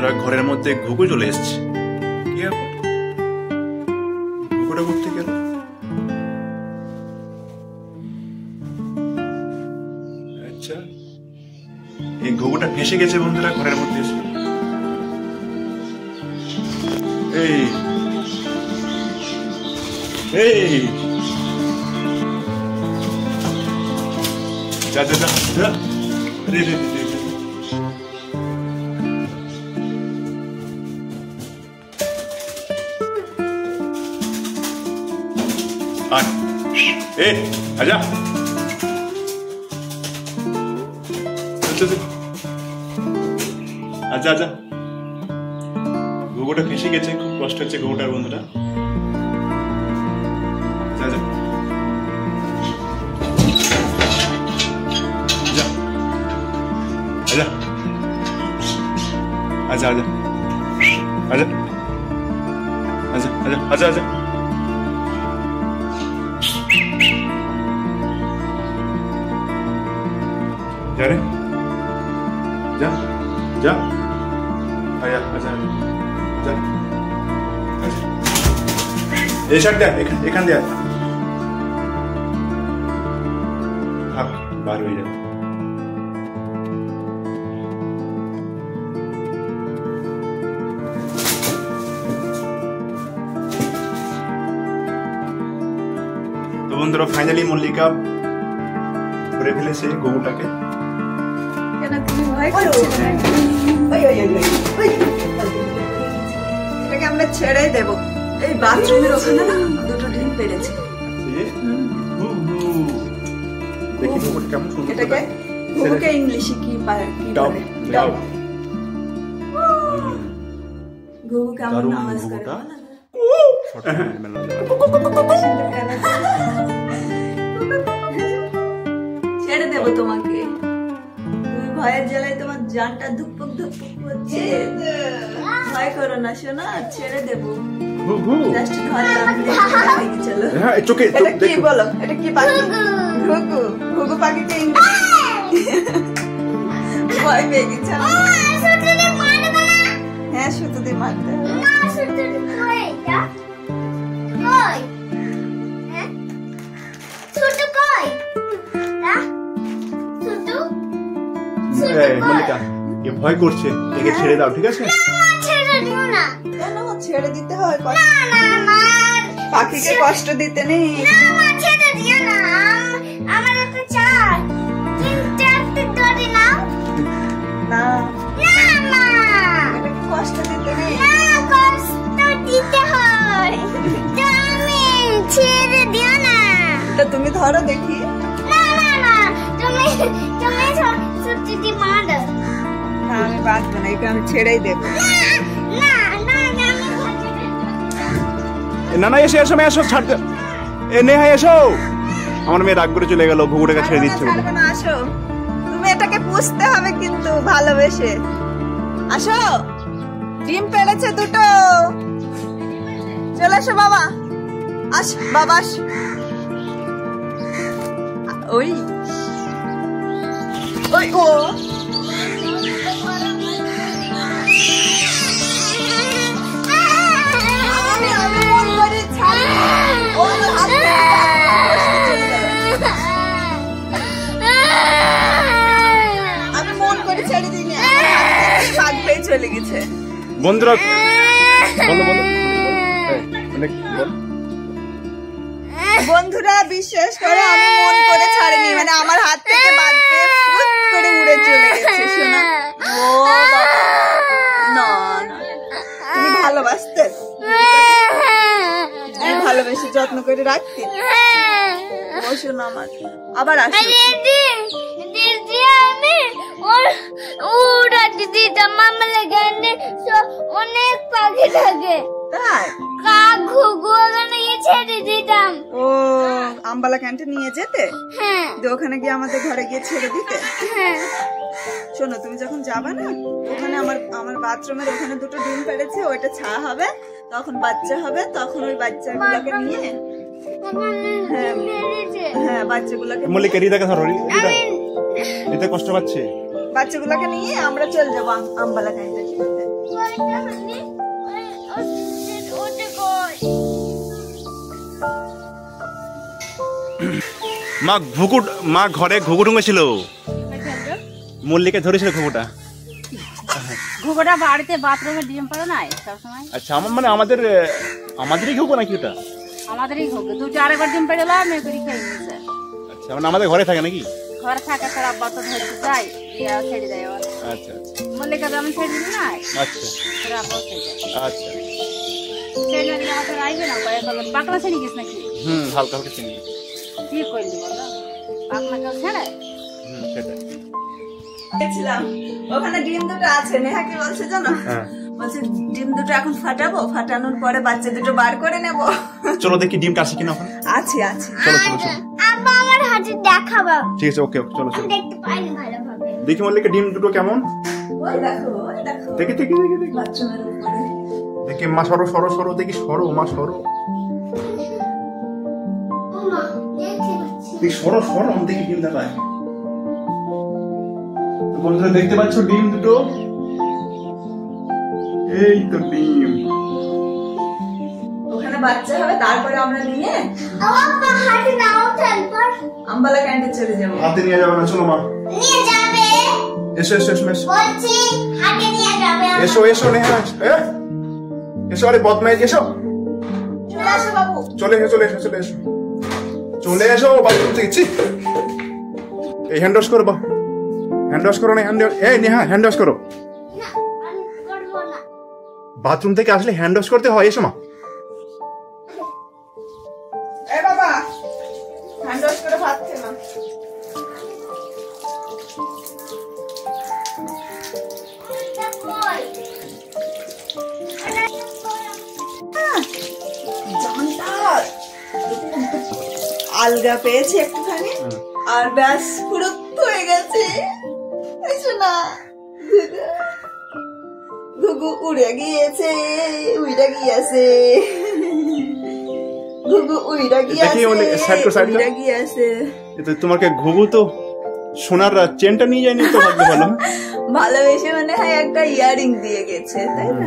বন্ধুরা ঘরের মধ্যে ঘুঘু চলে এসছে। কি ব্যাপার, ঘুঘুটা ঘুরতে গেল? আচ্ছা, এই ঘুঘুটা ফেসে গেছে বন্ধুরা ঘরের মধ্যে এসে। এই এই যা যা যা যা, রে রে রে। ए आजा, আচ্ছা আচ্ছা, ঘুঘুটা ফেসে গেছে, খুব কষ্ট হচ্ছে ঘুঘুটার বন্ধুরা। আচ্ছা আচ্ছা আচ্ছা আচ্ছা আচ্ছা আচ্ছা আচ্ছা আচ্ছা আচ্ছা जा रे, जा जा, आया आजा जा, ये शट दे, एखान दे, हाँ बाहर हो जा। तो बंधुरा फाइनली मल्लिका घुरे फेलेছে ঘুঘুটাকে। এটাকে আমরা ছেড়ে দেব। এই বাথরুমের ওখানে না দুটো ডিম পেড়েছে। দেখি ঘুঘুটা কেমন সুন্দর। এটাকে ঘুঘুকে ইংলিশে কি বলে? ডাব। ঘুঘু কেমন আওয়াজ করে? ছেড়ে দেব তোমাকে। তুমি ভয়ের জ্বালায় তোমার জানটা ধুকপুক ধুকপুক করছে। ভয় করো না সোনা, ছেড়ে দেব। জাস্ট ঘরে আমি চলো। হ্যাঁ চোখে এটা কি বলো? এটা কি পাখি? ঘুঘু। ঘুঘু পাখিকে ভয় পেয়ে গেছে। হ্যাঁ সুতো দিয়ে মারতে হবে। মল্লিকা এ ভয় করছে, একে ছেড়ে দাও, ঠিক আছে? কেন ছেড়ে দিতে হয়? পাখিকে কষ্ট দিতে নেই। না কষ্ট দিতে নেই, তুমি ধরো দেখি। আমি বাঁচবো না, একে আমি ছেড়েই দেবো। না না এসো এসো এসো, ছাড় দে। এ নেহা এসো, আমার মেয়ে রাগ করে চলে গেল, ঘুঘুটাকে ছেড়ে দিচ্ছে বলে। আসো, তুমি এটাকে পুষতে হবে কিন্তু ভালোবেসে। আসো, ডিম পেড়েছে দুটো। চলে এসো বাবা, আস বাবা আস। ওই ওই ও চলে গেছে। বন্ধুরা বলো বলো বন্ধুরা বিশ্বাস করে আমি মন করে ছাড়িনি, মানে আমার হাত থেকে বাদ পেয়ে ফুট করে উড়ে চলে গেছে। শোনা ও না না, তুমি ভালোবাসতে, আমি ভালোবেসে যত্ন করে রাখতে। ও শোনা আমার আবার আসো। অনেক পাখি থাকে, কাক ঘুঘু ওখানে গিয়ে ছেড়ে দিতাম। ও আমবালা ক্যান্টিন নিয়ে যেতে? হ্যাঁ। ওখানে গিয়ে আমাদের ঘরে গিয়ে ছেড়ে দিতে? হ্যাঁ। শোনো তুমি যখন যাবা না, ওখানে আমার বাথরুমের ওখানে দুটো ডিম পেড়েছে, ওইটা ছা হবে, তখন বাচ্চা হবে, তখন ওই বাচ্চাগুলোকে নিয়ে হ্যাঁ বাচ্চাগুলোকে মল্লিকা রিদাকে ধরো, রিদা কষ্ট পাচ্ছে। বাচ্চাগুলোকে নিয়ে আমরা চলে যাবো আমবালা ক্যান্টিন। মা ঘরে ঘুঘু ঢুকেছিল, মল্লিকে ধরেছিল ঘুঘুটা। ঘুঘুটা বাড়িতে বাথরুমে ডিম পারে না সবসময়। আচ্ছা, মানে আমাদেরই ঘুঘু নাকি ওটা? আমাদেরই ঘুঘু দুটো আরেকবার ডিম পেড়ে এলাম মেয়ে খেয়ে নিয়েছে। আচ্ছা, মানে আমাদের ঘরে থাকে নাকি? ঘরে থাকে, তার আব্বা তো ধরতে যায়, ছেড়ে দেয়। আচ্ছা আচ্ছা, মল্লিকা আমি ছেড়ে দিবি না। আচ্ছা তোর আব্বাও ছেড়ে দেয়। আচ্ছা, ছেড়ে দিলে আমাদের আইবে না, পাকলা ছেড়ে গেছ নাকি? হালকা হালকা চিনি। কি করলি বলো, পাকলা কেউ ছেড়ে? সেটাই গেছিলাম, ওখানে ডিম দুটো আছে। নেহা কি বলছে জানো? বলছে ডিম দুটো এখন ফাটাবো, ফাটানোর পরে বাচ্চা দুটো বার করে নেব। চলো দেখি ডিমটা আছে কিনা ওখানে। আছে আছে, চলো চলো চলো, আম্মা আমার হাতে দেখাবো। ঠিক আছে, ওকে ওকে, চলো চলো দেখতে পাইনি ভালোভাবে। দেখি মল্লিকা ডিম দুটো কেমন। ওই দেখো ওই দেখো, দেখি দেখি দেখি দেখি বাথরুমের উপরে। দেখি মা, সরো সরো সরো, দেখি সরো মা, সরো ওমা দেখতে পাচ্ছি। দেখি, সরো সরো, দেখি ডিম দেখায়। তো বন্ধুরা দেখতে পাচ্ছ ডিম দুটো, এই তো ডিম। ওখানে বাচ্চা হবে, তারপরে আমরা নিয়ে আম্মা হাতে নাও তারপর আম্বালা ক্যান্টিন চলে যাবো। হাতে নিয়ে যাবে না, চলো মা। নিয়ে যাবে। এসো এসো এসো এসো বলছি হাতে নিয়ে যাবে। এসো এসো, নেহা এসো, আরে বদমাইশ, এসো চলে আসো বাবু। চলে এসো চলে এসো চলে এসো চলে এসো, বাথরুম থেকে। এই হ্যান্ড ওয়াশ করো, বা হ্যান্ড ওয়াশ করো না, এই নেহা হ্যান্ড ওয়াশ করো। না আমি করব না। বাথরুম থেকে আসলে হ্যান্ড ওয়াশ করতে হয়। এসো মা। এ বাবা, হ্যান্ড ওয়াশ করে ভাত খেলাম। আলগা পেয়েছি একটুখানি, আর ব্যাস পুরো হয়ে গেছে। না, ঘুঘু উড়ে গিয়েছে, উড়ে গিয়েছে, ঘুঘু উড়ে গিয়েছে। তোমাকে ঘুঘু তো সোনার চেনটা নিয়ে যায়নি তো, ভাগ্য ভালো। ভালোবেসে মনে হয় একটা ইয়ারিং দিয়ে গেছে, তাই না?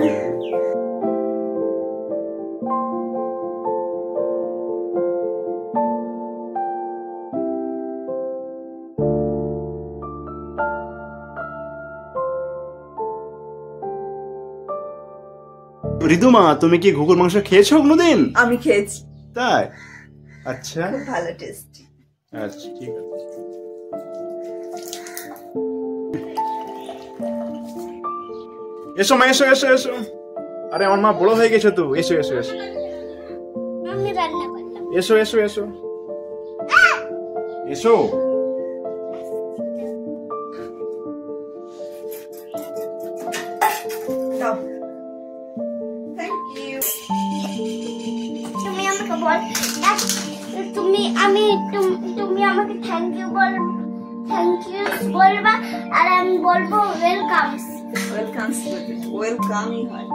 ঋতুমা, তুমি কি ঘুঘুর মাংস খেয়েছো কোনোদিন? আমি খেয়েছি। তাই? আচ্ছা, খুব ভালো টেস্টি। আচ্ছা ঠিক আছে। এসো মা, এসো এসো এসো। আরে আমার মা বড় হয়ে গেছে তো, এসো এসো এসো আমি রান্না করলাম। এসো এসো এসো এসো। Thank you. তুমি আমাকে বল, তুমি আমাকে থ্যাংক ইউ বলবা, আর আমি বলবো ওয়েলকামস। ওয়েলকামই হয়।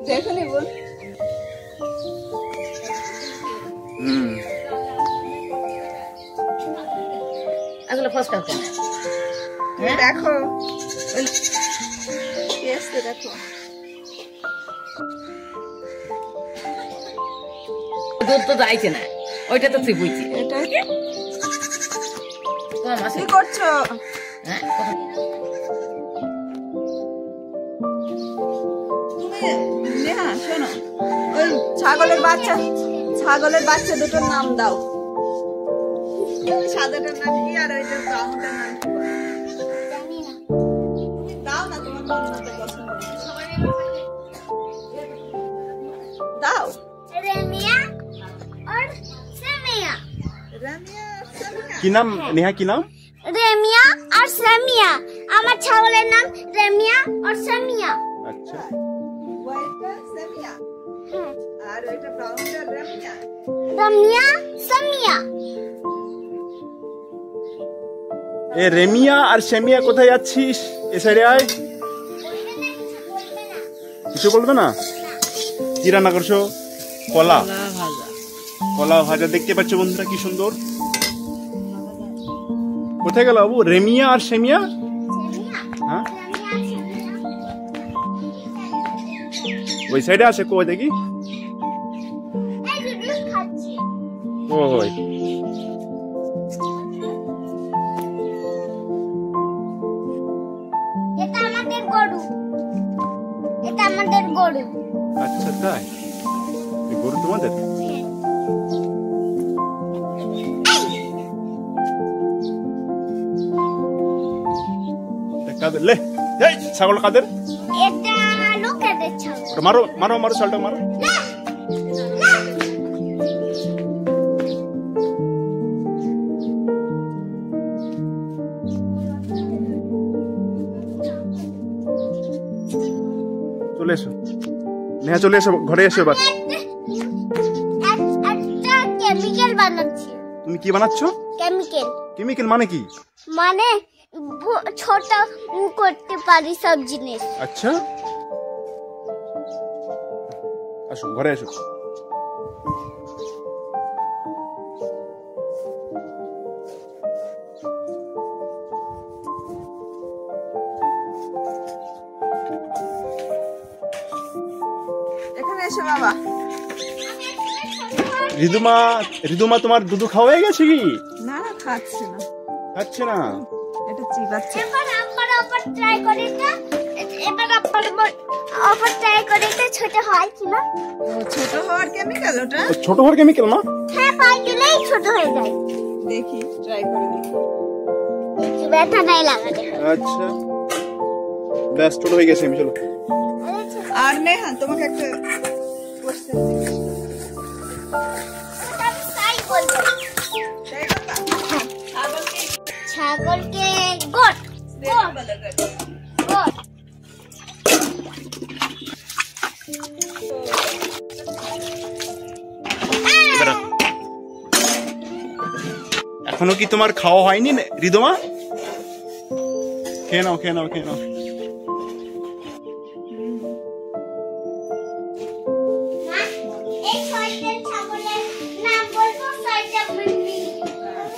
দেখো নি বোন, এগুলো ফসকা কেন? দেখো দেখো, দুধ তো যাইছে না, ওইটা তো তুই বুঝছি। এটা কম আছে। কি করছো? হ্যাঁ ছাগলের বাচ্চা দুটোর নাম দাও। সাদাটার নাম কি আর ওইটার ব্রাউনটার নাম কি? দাও না, তোমার মতো পছন্দ দাও। रेमिया और सेमिया। কি নাম নেহা, কি নাম? रेमिया और सेमिया। আমার ছাগলের নাম रेमिया और सेमिया। আচ্ছা, ওইটা সেমিয়া আর ওইটা ব্রাউনটা রেমিয়া। रेमिया सेमिया। এ রেমিয়া আর সেমিয়া কোথায় যাচ্ছিস? এ সাইডে আয়। কিছু বলবে না? কি রান্না করছো? কলা ভাজা। দেখতে পাচ্ছ বন্ধুরা কি সুন্দর। কোথায় গেল বাবু? রেমিয়া আর সেমিয়া? হ্যাঁ, ওই সাইডে আছে। কই দেখি। ওই এটা আমাদের গরু। আচ্ছা, তাই? এই গরু তোমাদের? কাদের লে? এই ছাগল কাদের? এটা লোকেদের ছাগল। মারো ছাগলটা মারো। চলে এসো নেহা, চলে এসো ঘরে, এসো এবার। একটা কেমিক্যাল বানাচ্ছি। তুমি কি বানাচ্ছ? কেমিক্যাল মানে কি? মানে ছোট করতে পারি সব জিনিস। আচ্ছা, আসো ঘরে এসো। এখানে এসো বাবা। রিদুমা তোমার দুধু খাওয়া হয়ে গেছে কি? না, খাচ্ছে না, এটা চিবাচ্ছে। এবার আবার ট্রাই করি তো। ছোট হয় কি না? ছোট হওয়ার কেমিক্যাল ওটা? ছোট হওয়ার কেমিক্যাল না? হ্যাঁ, পাই দিলেই ছোট হয়ে যায়। দেখি, ট্রাই করে দেখি। ব্যথা নাই লাগাতে। আচ্ছা, ব্যাস ছোট হয়ে গেছে। আমি চলো। আর নেহা, তোমাকে একটা কোশ্চেন ছাগলকে গোট। এখনো কি তোমার খাওয়া হয়নি রিদুমা? খেয়ে নাও।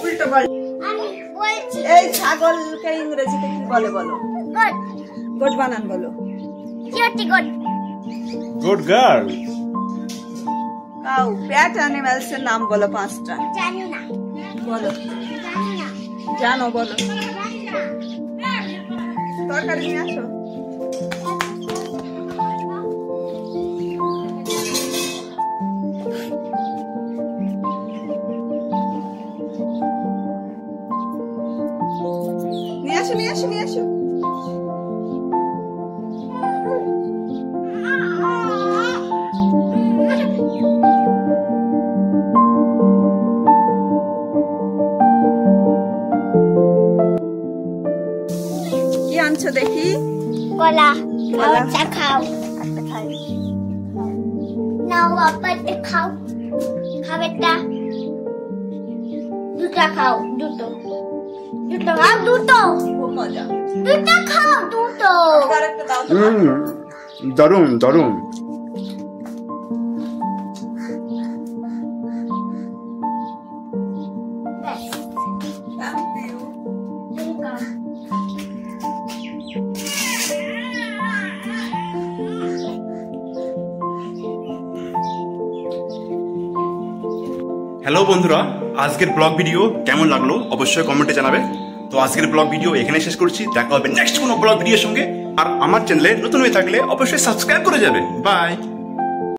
উল্টো বল। এই ছাগলকে ইংরেজিতে কি বলে বলো? গোট বানান বলো। Good girl. কাউ প্যাট অ্যানিমালস এর নাম বলো 5টা। জানি না। বলো। জানো, বলো। তরকারি নিয়ে আসো। নিয়ে আসো। কি আনছো দেখি? কলা। খাওয়াটা খাও। একটা খাই। নাও বাবাটা খাও। খাবেটা। দুটো খাও। দুটো খাও। খুব মজা। দুটো খাও। আরেকটা দাও তো। দারুন। হ্যালো বন্ধুরা, আজকের ব্লগ ভিডিও কেমন লাগলো অবশ্যই কমেন্টে জানাবে। তো আজকের ব্লগ ভিডিও এখানে শেষ করছি। দেখা হবে নেক্সট কোনো ব্লগ ভিডিওর সঙ্গে। আর আমার চ্যানেলে নতুন হয়ে থাকলে অবশ্যই সাবস্ক্রাইব করে যাবে। বাই।